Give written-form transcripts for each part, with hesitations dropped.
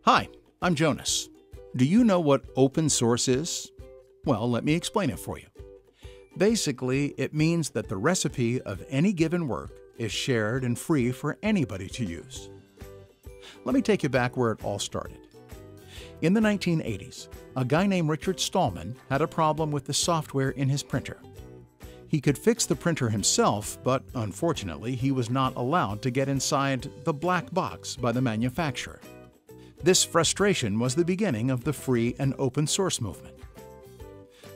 Hi, I'm Jonas. Do you know what open source is? Well, let me explain it for you. Basically, it means that the recipe of any given work is shared and free for anybody to use. Let me take you back where it all started. In the 1980s, a guy named Richard Stallman had a problem with the software in his printer. He could fix the printer himself, but unfortunately, he was not allowed to get inside the black box by the manufacturer. This frustration was the beginning of the free and open source movement.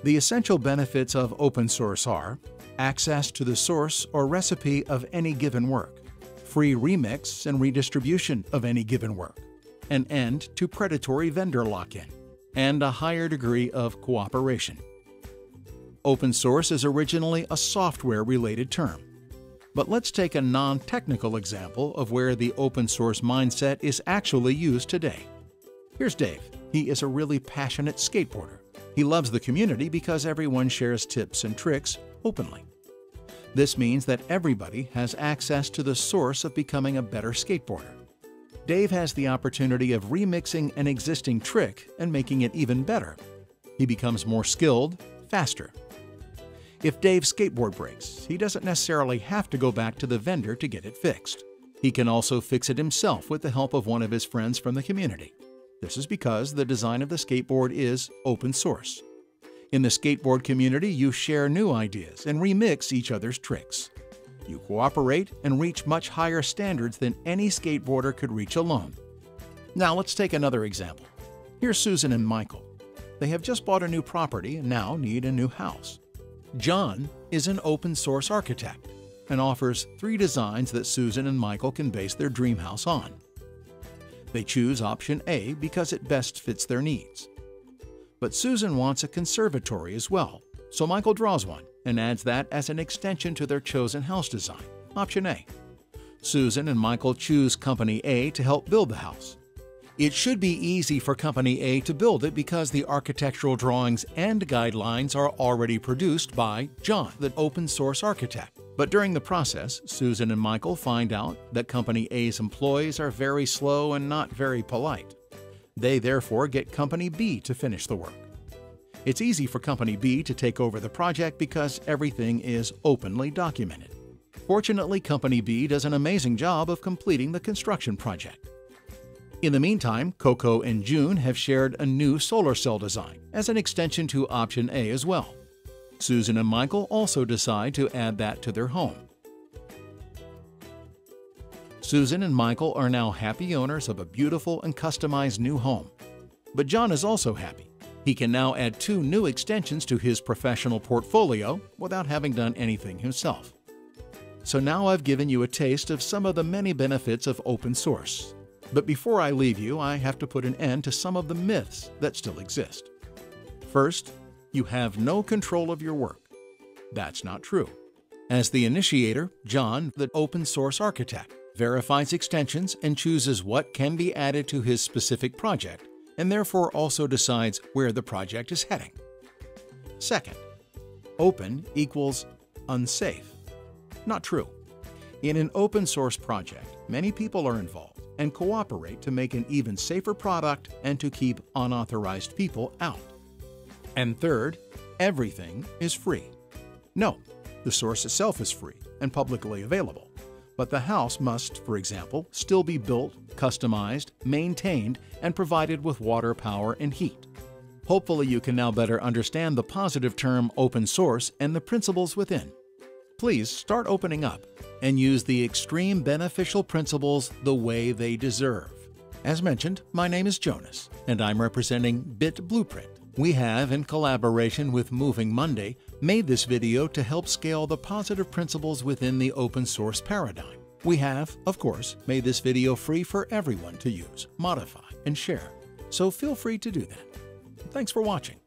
The essential benefits of open source are access to the source or recipe of any given work, free remix and redistribution of any given work, an end to predatory vendor lock-in, and a higher degree of cooperation. Open source is originally a software-related term. But let's take a non-technical example of where the open source mindset is actually used today. Here's Dave. He is a really passionate skateboarder. He loves the community because everyone shares tips and tricks openly. This means that everybody has access to the source of becoming a better skateboarder. Dave has the opportunity of remixing an existing trick and making it even better. He becomes more skilled, faster. If Dave's skateboard breaks, he doesn't necessarily have to go back to the vendor to get it fixed. He can also fix it himself with the help of one of his friends from the community. This is because the design of the skateboard is open source. In the skateboard community, you share new ideas and remix each other's tricks. You cooperate and reach much higher standards than any skateboarder could reach alone. Now let's take another example. Here's Susan and Michael. They have just bought a new property and now need a new house. John is an open source architect and offers 3 designs that Susan and Michael can base their dream house on. They choose option A because it best fits their needs. But Susan wants a conservatory as well, so Michael draws one and adds that as an extension to their chosen house design, option A. Susan and Michael choose Company A to help build the house. It should be easy for Company A to build it because the architectural drawings and guidelines are already produced by John, the open source architect. But during the process, Susan and Michael find out that Company A's employees are very slow and not very polite. They therefore get Company B to finish the work. It's easy for Company B to take over the project because everything is openly documented. Fortunately, Company B does an amazing job of completing the construction project. In the meantime, Coco and June have shared a new solar cell design as an extension to option A as well. Susan and Michael also decide to add that to their home. Susan and Michael are now happy owners of a beautiful and customized new home. But John is also happy. He can now add 2 new extensions to his professional portfolio without having done anything himself. So now I've given you a taste of some of the many benefits of open source. But before I leave you, I have to put an end to some of the myths that still exist. First, you have no control of your work. That's not true. As the initiator, John, the open source architect, verifies extensions and chooses what can be added to his specific project, and therefore also decides where the project is heading. Second, open equals unsafe. Not true. In an open source project, many people are involved and cooperate to make an even safer product and to keep unauthorized people out. And third, everything is free. No, the source itself is free and publicly available, but the house must, for example, still be built, customized, maintained, and provided with water, power, and heat. Hopefully you can now better understand the positive term open source and the principles within. Please start opening up and use the extreme beneficial principles the way they deserve. As mentioned, my name is Jonas, and I'm representing Bit Blueprint. We have, in collaboration with Moving Monday, made this video to help scale the positive principles within the open source paradigm. We have, of course, made this video free for everyone to use, modify, and share, so feel free to do that. Thanks for watching.